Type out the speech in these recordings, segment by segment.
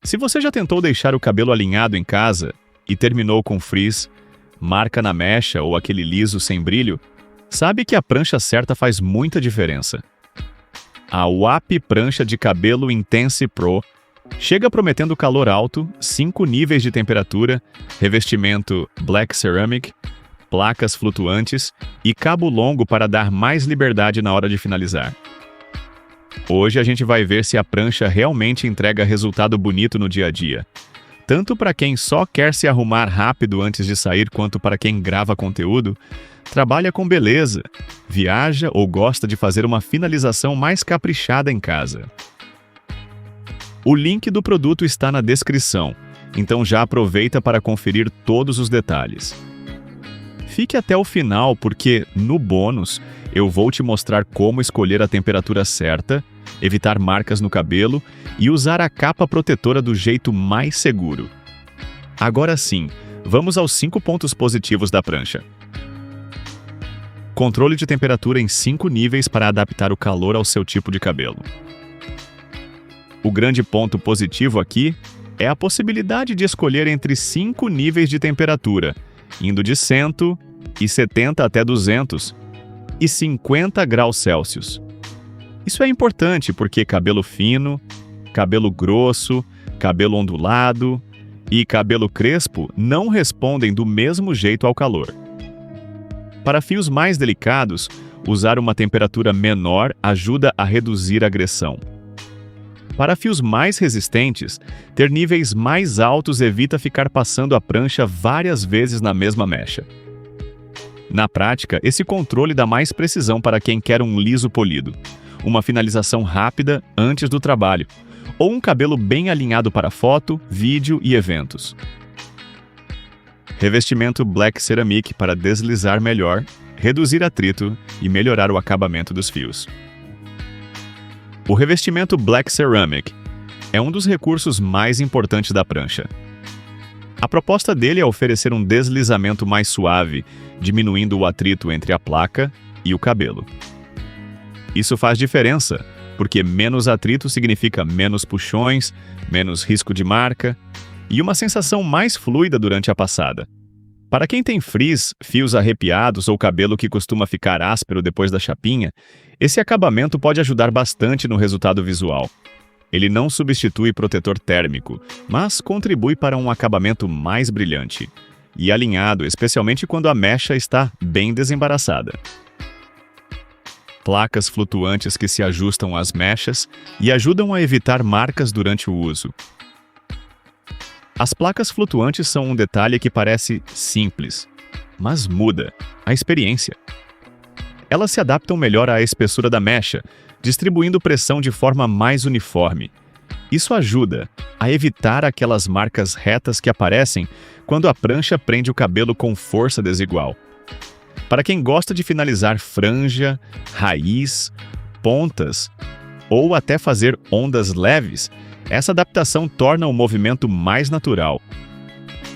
Se você já tentou deixar o cabelo alinhado em casa e terminou com frizz, marca na mecha ou aquele liso sem brilho, sabe que a prancha certa faz muita diferença. A WAP Prancha de Cabelo Intense Pro chega prometendo calor alto, 5 níveis de temperatura, revestimento Black Ceramic, placas flutuantes e cabo longo para dar mais liberdade na hora de finalizar. Hoje a gente vai ver se a prancha realmente entrega resultado bonito no dia a dia, tanto para quem só quer se arrumar rápido antes de sair, quanto para quem grava conteúdo, trabalha com beleza, viaja ou gosta de fazer uma finalização mais caprichada em casa. O link do produto está na descrição, então já aproveita para conferir todos os detalhes. Fique até o final porque, no bônus, eu vou te mostrar como escolher a temperatura certa, evitar marcas no cabelo e usar a capa protetora do jeito mais seguro. Agora sim, vamos aos 5 pontos positivos da prancha. Controle de temperatura em 5 níveis para adaptar o calor ao seu tipo de cabelo. O grande ponto positivo aqui é a possibilidade de escolher entre 5 níveis de temperatura, indo de 170 até 200 e 50 graus Celsius. Isso é importante porque cabelo fino, cabelo grosso, cabelo ondulado e cabelo crespo não respondem do mesmo jeito ao calor. Para fios mais delicados, usar uma temperatura menor ajuda a reduzir a agressão. Para fios mais resistentes, ter níveis mais altos evita ficar passando a prancha várias vezes na mesma mecha. Na prática, esse controle dá mais precisão para quem quer um liso polido, uma finalização rápida antes do trabalho, ou um cabelo bem alinhado para foto, vídeo e eventos. Revestimento Black Ceramic para deslizar melhor, reduzir atrito e melhorar o acabamento dos fios. O revestimento Black Ceramic é um dos recursos mais importantes da prancha. A proposta dele é oferecer um deslizamento mais suave, diminuindo o atrito entre a placa e o cabelo. Isso faz diferença, porque menos atrito significa menos puxões, menos risco de marca e uma sensação mais fluida durante a passada. Para quem tem frizz, fios arrepiados ou cabelo que costuma ficar áspero depois da chapinha, esse acabamento pode ajudar bastante no resultado visual. Ele não substitui protetor térmico, mas contribui para um acabamento mais brilhante e alinhado, especialmente quando a mecha está bem desembaraçada. Placas flutuantes que se ajustam às mechas e ajudam a evitar marcas durante o uso. As placas flutuantes são um detalhe que parece simples, mas muda a experiência. Elas se adaptam melhor à espessura da mecha, distribuindo pressão de forma mais uniforme. Isso ajuda a evitar aquelas marcas retas que aparecem quando a prancha prende o cabelo com força desigual. Para quem gosta de finalizar franja, raiz, pontas ou até fazer ondas leves, essa adaptação torna o movimento mais natural.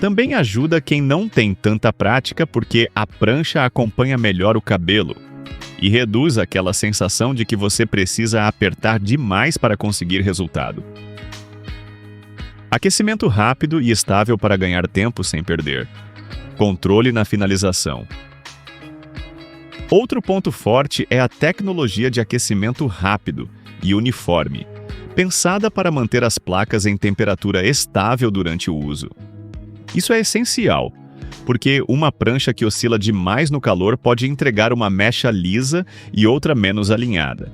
Também ajuda quem não tem tanta prática porque a prancha acompanha melhor o cabelo e reduz aquela sensação de que você precisa apertar demais para conseguir resultado. Aquecimento rápido e estável para ganhar tempo sem perder. Controle na finalização. Outro ponto forte é a tecnologia de aquecimento rápido e uniforme, pensada para manter as placas em temperatura estável durante o uso. Isso é essencial, porque uma prancha que oscila demais no calor pode entregar uma mecha lisa e outra menos alinhada.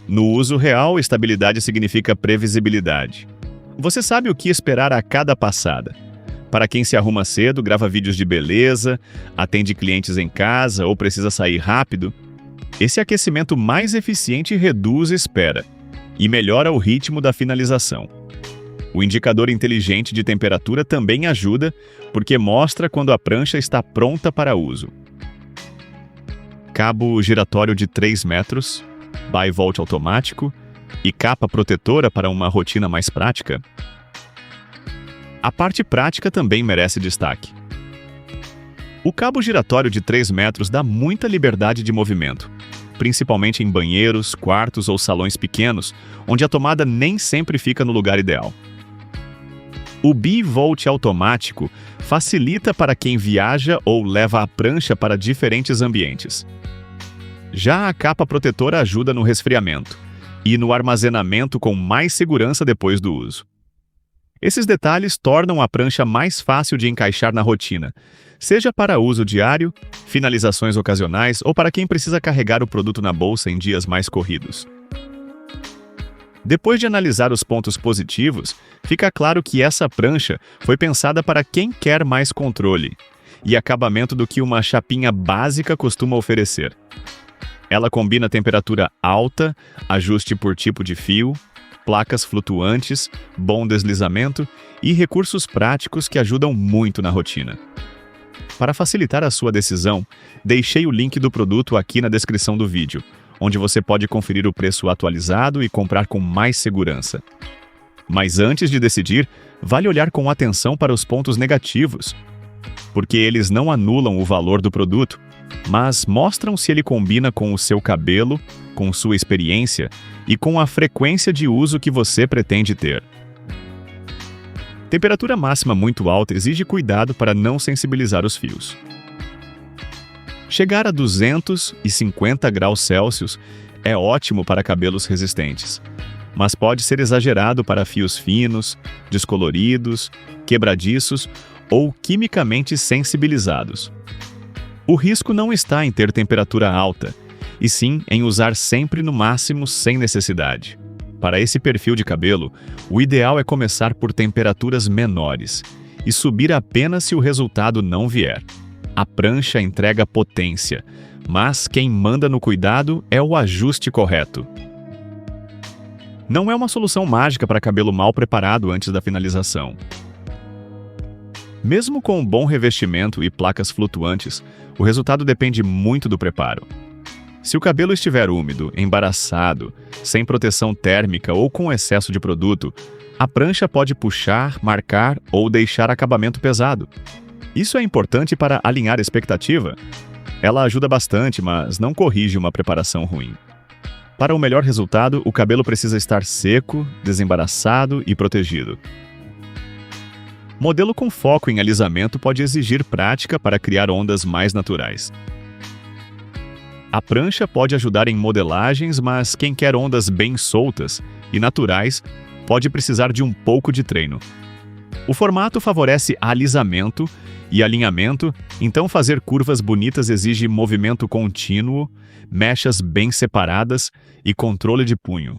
No uso real, estabilidade significa previsibilidade. Você sabe o que esperar a cada passada. Para quem se arruma cedo, grava vídeos de beleza, atende clientes em casa ou precisa sair rápido, esse aquecimento mais eficiente reduz espera e melhora o ritmo da finalização. O indicador inteligente de temperatura também ajuda, porque mostra quando a prancha está pronta para uso. Cabo giratório de 3 metros, bivolt automático e capa protetora para uma rotina mais prática. A parte prática também merece destaque. O cabo giratório de 3 metros dá muita liberdade de movimento, principalmente em banheiros, quartos ou salões pequenos, onde a tomada nem sempre fica no lugar ideal. O bivolt automático facilita para quem viaja ou leva a prancha para diferentes ambientes. Já a capa protetora ajuda no resfriamento e no armazenamento com mais segurança depois do uso. Esses detalhes tornam a prancha mais fácil de encaixar na rotina, seja para uso diário, finalizações ocasionais ou para quem precisa carregar o produto na bolsa em dias mais corridos. Depois de analisar os pontos positivos, fica claro que essa prancha foi pensada para quem quer mais controle e acabamento do que uma chapinha básica costuma oferecer. Ela combina temperatura alta, ajuste por tipo de fio, placas flutuantes, bom deslizamento e recursos práticos que ajudam muito na rotina. Para facilitar a sua decisão, deixei o link do produto aqui na descrição do vídeo, onde você pode conferir o preço atualizado e comprar com mais segurança. Mas antes de decidir, vale olhar com atenção para os pontos negativos, porque eles não anulam o valor do produto, mas mostram se ele combina com o seu cabelo, com sua experiência e com a frequência de uso que você pretende ter. Temperatura máxima muito alta exige cuidado para não sensibilizar os fios. Chegar a 250 graus Celsius é ótimo para cabelos resistentes, mas pode ser exagerado para fios finos, descoloridos, quebradiços ou quimicamente sensibilizados. O risco não está em ter temperatura alta, e sim em usar sempre no máximo sem necessidade. Para esse perfil de cabelo, o ideal é começar por temperaturas menores e subir apenas se o resultado não vier. A prancha entrega potência, mas quem manda no cuidado é o ajuste correto. Não é uma solução mágica para cabelo mal preparado antes da finalização. Mesmo com um bom revestimento e placas flutuantes, o resultado depende muito do preparo. Se o cabelo estiver úmido, embaraçado, sem proteção térmica ou com excesso de produto, a prancha pode puxar, marcar ou deixar acabamento pesado. Isso é importante para alinhar a expectativa. Ela ajuda bastante, mas não corrige uma preparação ruim. Para o melhor resultado, o cabelo precisa estar seco, desembaraçado e protegido. Modelo com foco em alisamento pode exigir prática para criar ondas mais naturais. A prancha pode ajudar em modelagens, mas quem quer ondas bem soltas e naturais pode precisar de um pouco de treino. O formato favorece alisamento e alinhamento, então fazer curvas bonitas exige movimento contínuo, mechas bem separadas e controle de punho.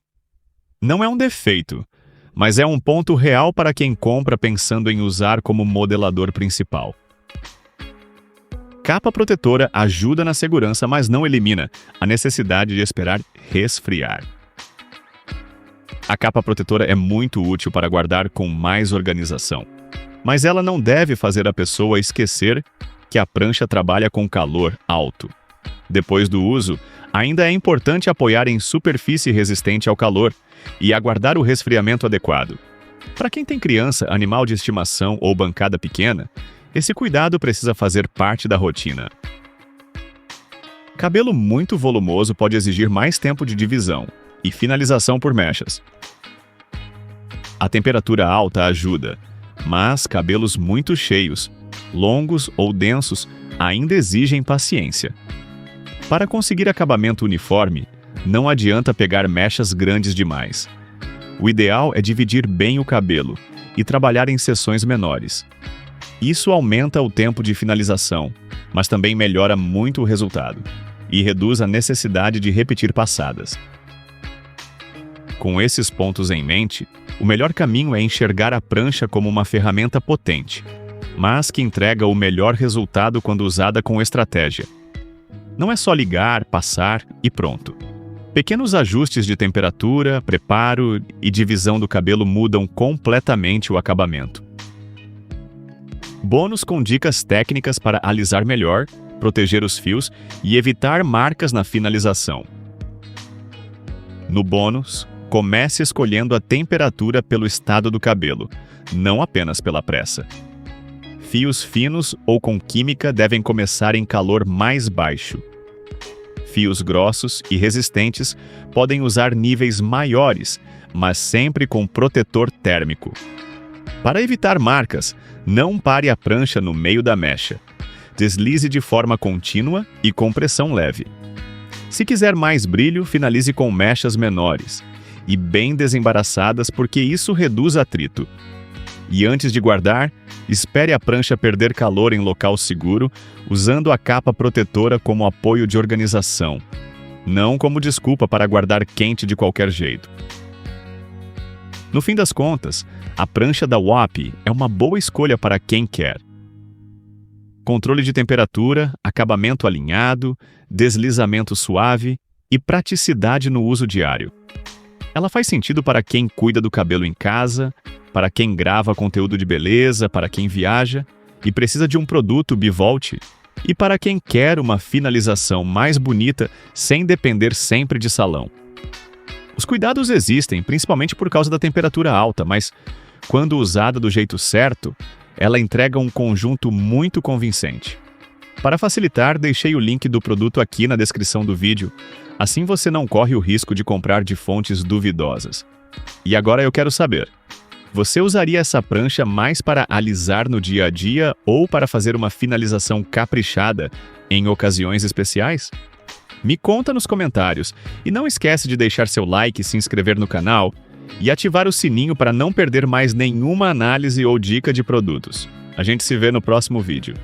Não é um defeito, mas é um ponto real para quem compra pensando em usar como modelador principal. Capa protetora ajuda na segurança, mas não elimina a necessidade de esperar resfriar. A capa protetora é muito útil para guardar com mais organização, mas ela não deve fazer a pessoa esquecer que a prancha trabalha com calor alto. Depois do uso, ainda é importante apoiar em superfície resistente ao calor e aguardar o resfriamento adequado. Para quem tem criança, animal de estimação ou bancada pequena, esse cuidado precisa fazer parte da rotina. Cabelo muito volumoso pode exigir mais tempo de divisão e finalização por mechas. A temperatura alta ajuda, mas cabelos muito cheios, longos ou densos ainda exigem paciência. Para conseguir acabamento uniforme, não adianta pegar mechas grandes demais. O ideal é dividir bem o cabelo e trabalhar em seções menores. Isso aumenta o tempo de finalização, mas também melhora muito o resultado e reduz a necessidade de repetir passadas. Com esses pontos em mente, o melhor caminho é enxergar a prancha como uma ferramenta potente, mas que entrega o melhor resultado quando usada com estratégia. Não é só ligar, passar e pronto. Pequenos ajustes de temperatura, preparo e divisão do cabelo mudam completamente o acabamento. Bônus com dicas técnicas para alisar melhor, proteger os fios e evitar marcas na finalização. No bônus, comece escolhendo a temperatura pelo estado do cabelo, não apenas pela pressa. Fios finos ou com química devem começar em calor mais baixo. Fios grossos e resistentes podem usar níveis maiores, mas sempre com protetor térmico. Para evitar marcas, não pare a prancha no meio da mecha. Deslize de forma contínua e com pressão leve. Se quiser mais brilho, finalize com mechas menores e bem desembaraçadas, porque isso reduz atrito. E antes de guardar, espere a prancha perder calor em local seguro, usando a capa protetora como apoio de organização, não como desculpa para guardar quente de qualquer jeito. No fim das contas, a prancha da Wappi é uma boa escolha para quem quer. Controle de temperatura, acabamento alinhado, deslizamento suave e praticidade no uso diário. Ela faz sentido para quem cuida do cabelo em casa, para quem grava conteúdo de beleza, para quem viaja e precisa de um produto bivolt, e para quem quer uma finalização mais bonita sem depender sempre de salão. Os cuidados existem, principalmente por causa da temperatura alta, mas quando usada do jeito certo, ela entrega um conjunto muito convincente. Para facilitar, deixei o link do produto aqui na descrição do vídeo, assim você não corre o risco de comprar de fontes duvidosas. E agora eu quero saber, você usaria essa prancha mais para alisar no dia a dia ou para fazer uma finalização caprichada em ocasiões especiais? Me conta nos comentários e não esquece de deixar seu like, se inscrever no canal e ativar o sininho para não perder mais nenhuma análise ou dica de produtos. A gente se vê no próximo vídeo.